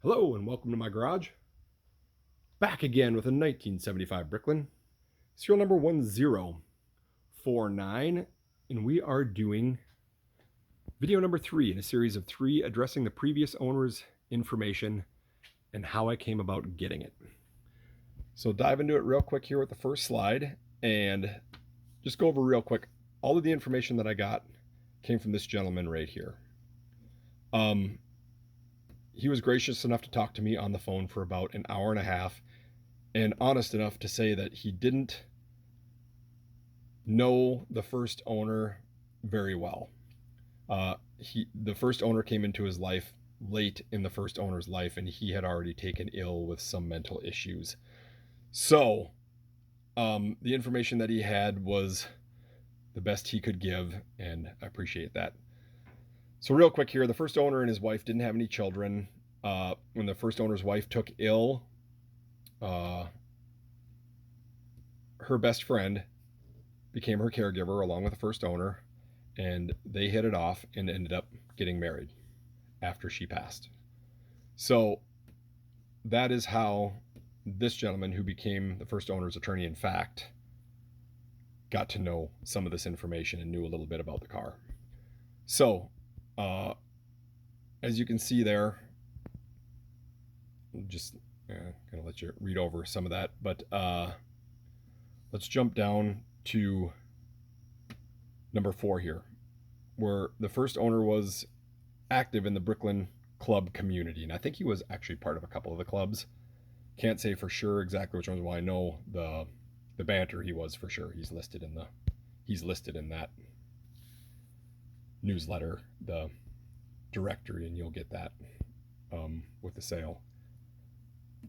Hello and welcome to my garage. Back again with a 1975 Bricklin, serial number 1049, and we are doing video number 3 in a series of 3 addressing the previous owner's information and how I came about getting it. So dive into it real quick here with the first slide and just go over real quick. All of the information that I got came from this gentleman right here. He was gracious enough to talk to me on the phone for about an hour and a half, and honest enough to say that he didn't know the first owner very well. The first owner came into his life late in the first owner's life, and he had already taken ill with some mental issues. So the information that he had was the best he could give, and I appreciate that. So real quick here, the first owner and his wife didn't have any children. When the first owner's wife took ill, her best friend became her caregiver along with the first owner, and they hit it off and ended up getting married after she passed. So that is how this gentleman, who became the first owner's attorney in fact, got to know some of this information and knew a little bit about the car. So as you can see there, I'm just gonna let you read over some of that, but let's jump down to number 4 here, where the first owner was active in the Bricklin club community, and I think he was actually part of a couple of the clubs. Can't say for sure exactly which ones. Well, I know the banter he was for sure. He's listed in that newsletter, the directory, and you'll get that with the sale.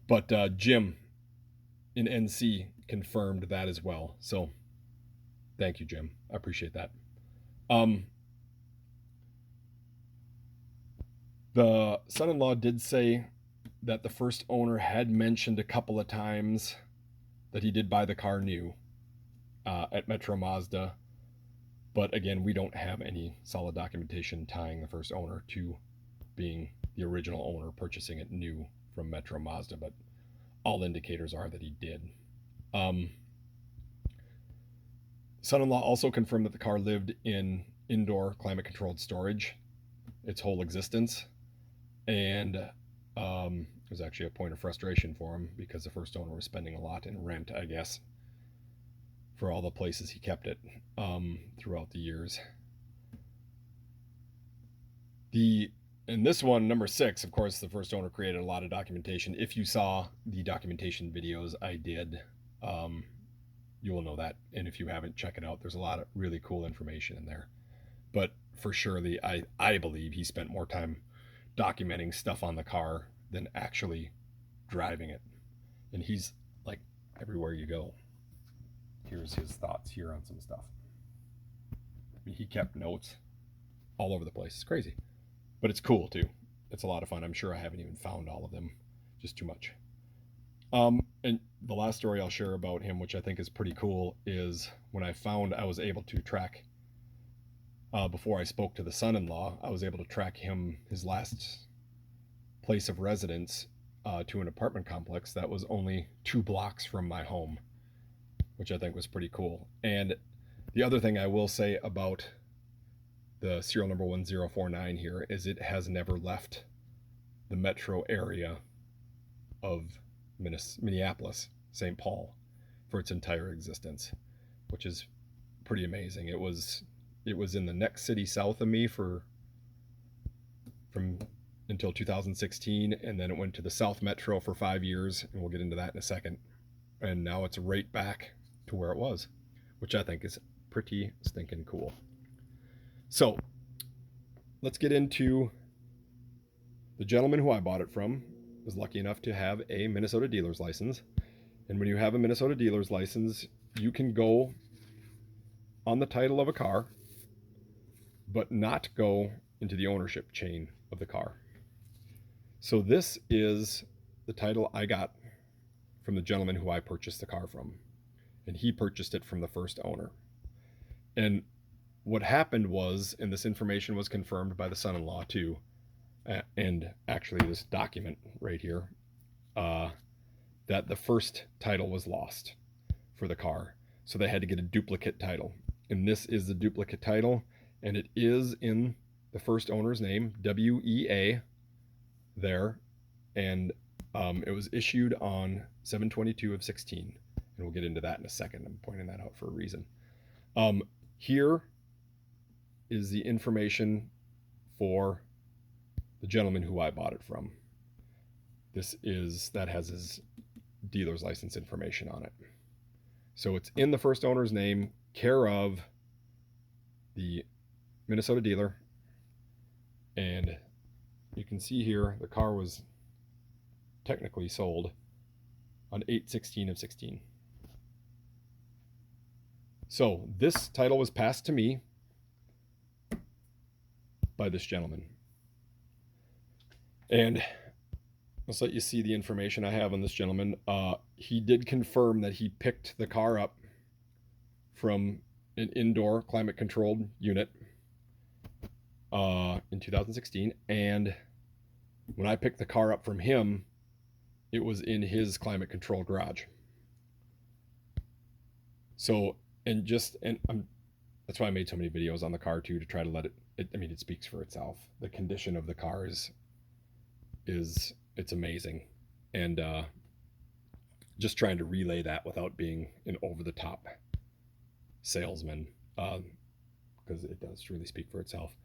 But Jim in NC confirmed that as well. So thank you, Jim. I appreciate that. The son-in-law did say that the first owner had mentioned a couple of times that he did buy the car new at Metro Mazda. But again, we don't have any solid documentation tying the first owner to being the original owner purchasing it new from Metro Mazda, but all indicators are that he did. Son-in-law also confirmed that the car lived in indoor climate-controlled storage its whole existence, and it was actually a point of frustration for him because the first owner was spending a lot in rent, I guess, for all the places he kept it throughout the years. In this one, number 6, of course, the first owner created a lot of documentation. If you saw the documentation videos I did, you will know that. And if you haven't, check it out. There's a lot of really cool information in there. But for sure, I believe he spent more time documenting stuff on the car than actually driving it. And he's like everywhere you go. Here's his thoughts here on some stuff. I mean, he kept notes all over the place. It's crazy. But it's cool too. It's a lot of fun. I'm sure I haven't even found all of them. Just too much. And the last story I'll share about him, which I think is pretty cool, is when I was able to track, before I spoke to the son-in-law, I was able to track his last place of residence to an apartment complex that was only 2 blocks from my home, which I think was pretty cool. And the other thing I will say about the serial number 1049 here is it has never left the metro area of Minneapolis, St. Paul, for its entire existence, which is pretty amazing. It was in the next city south of me from until 2016, and then it went to the South Metro for 5 years, and we'll get into that in a second. And now it's right back to where it was, which I think is pretty stinking cool. So let's get into the gentleman who I bought it from. Was lucky enough to have a Minnesota dealer's license. And when you have a Minnesota dealer's license, you can go on the title of a car, but not go into the ownership chain of the car. So this is the title I got from the gentleman who I purchased the car from. And he purchased it from the first owner. And what happened was, and this information was confirmed by the son-in-law too, and actually this document right here, that the first title was lost for the car. So they had to get a duplicate title. And this is the duplicate title, and it is in the first owner's name, WEA, there. And it was issued on 7/22 of 16. And we'll get into that in a second. I'm pointing that out for a reason. Here is the information for the gentleman who I bought it from. That has his dealer's license information on it. So it's in the first owner's name, care of the Minnesota dealer. And you can see here the car was technically sold on 8/16 of 16. So this title was passed to me by this gentleman. And let's let you see the information I have on this gentleman. He did confirm that he picked the car up from an indoor climate controlled unit in 2016. And when I picked the car up from him, it was in his climate controlled garage. So, that's why I made so many videos on the car too, to try to let it speaks for itself. The condition of the car is it's amazing. And just trying to relay that without being an over-the-top salesman, because it does really speak for itself.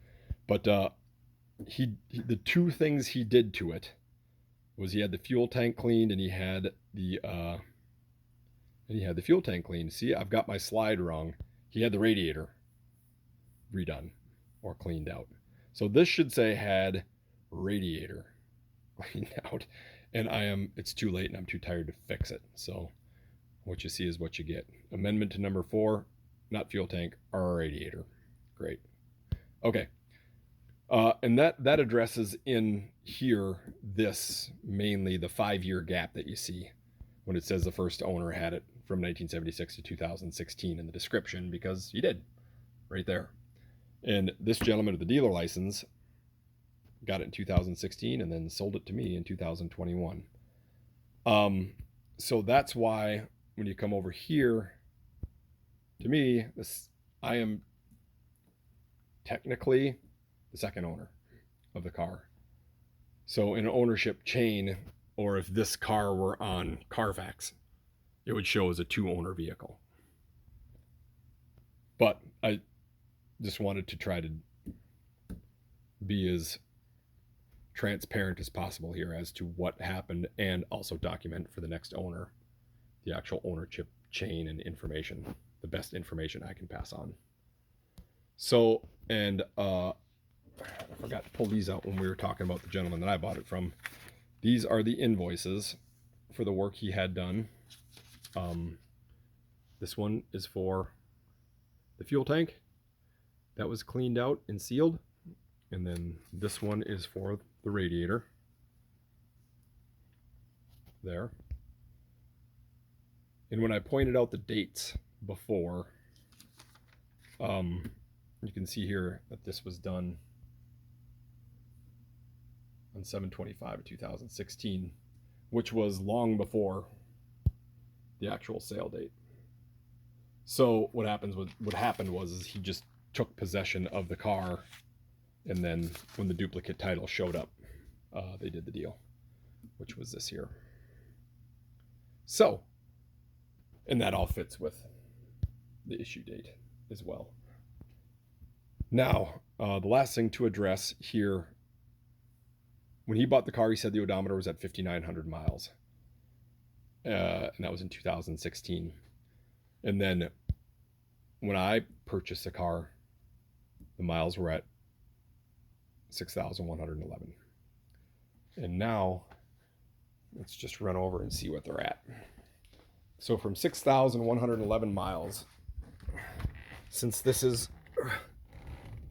But the two things he did to it was he had the fuel tank cleaned, and he had the fuel tank cleaned. See, I've got my slide wrong. He had the radiator redone or cleaned out. So this should say had radiator cleaned out, and it's too late and I'm too tired to fix it. So what you see is what you get. Amendment to number 4, not fuel tank, or radiator. Great. Okay. And that addresses in here mainly the 5-year gap that you see when it says the first owner had it from 1976 to 2016 in the description, because he did right there. And this gentleman with the dealer license got it in 2016 and then sold it to me in 2021. So that's why when you come over here to me, I am technically the second owner of the car. So in an ownership chain, or if this car were on Carfax, it would show as a 2-owner vehicle. But I just wanted to try to be as transparent as possible here as to what happened, and also document for the next owner the actual ownership chain and information, the best information I can pass on. So, and I forgot to pull these out when we were talking about the gentleman that I bought it from. These are the invoices for the work he had done. This one is for the fuel tank that was cleaned out and sealed. And then this one is for the radiator there. And when I pointed out the dates before, you can see here that this was done on 7/25 of 2016, which was long before the actual sale date. So what happened was he just took possession of the car, and then when the duplicate title showed up, they did the deal, which was this here. So, and that all fits with the issue date as well. Now, the last thing to address here, when he bought the car, he said the odometer was at 5,900 miles. And that was in 2016. And then when I purchased the car, the miles were at 6,111. And now let's just run over and see what they're at. So from 6,111 miles, since this is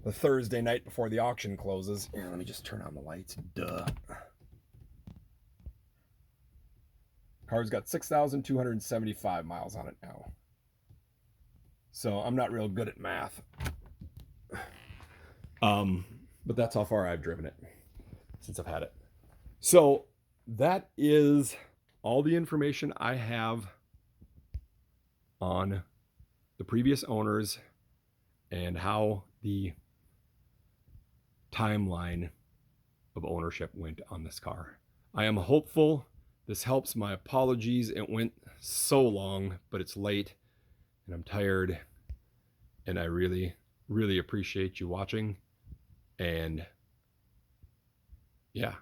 the Thursday night before the auction closes, let me just turn on the lights. Duh. Car's got 6,275 miles on it now. So I'm not real good at math. But that's how far I've driven it. since I've had it. So that is all the information I have on the previous owners and how the timeline of ownership went on this car. I am hopeful this helps. My apologies. It went so long, but it's late and I'm tired. And I really, really appreciate you watching. And yeah,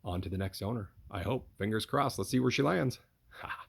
on to the next owner. I hope. Fingers crossed. Let's see where she lands.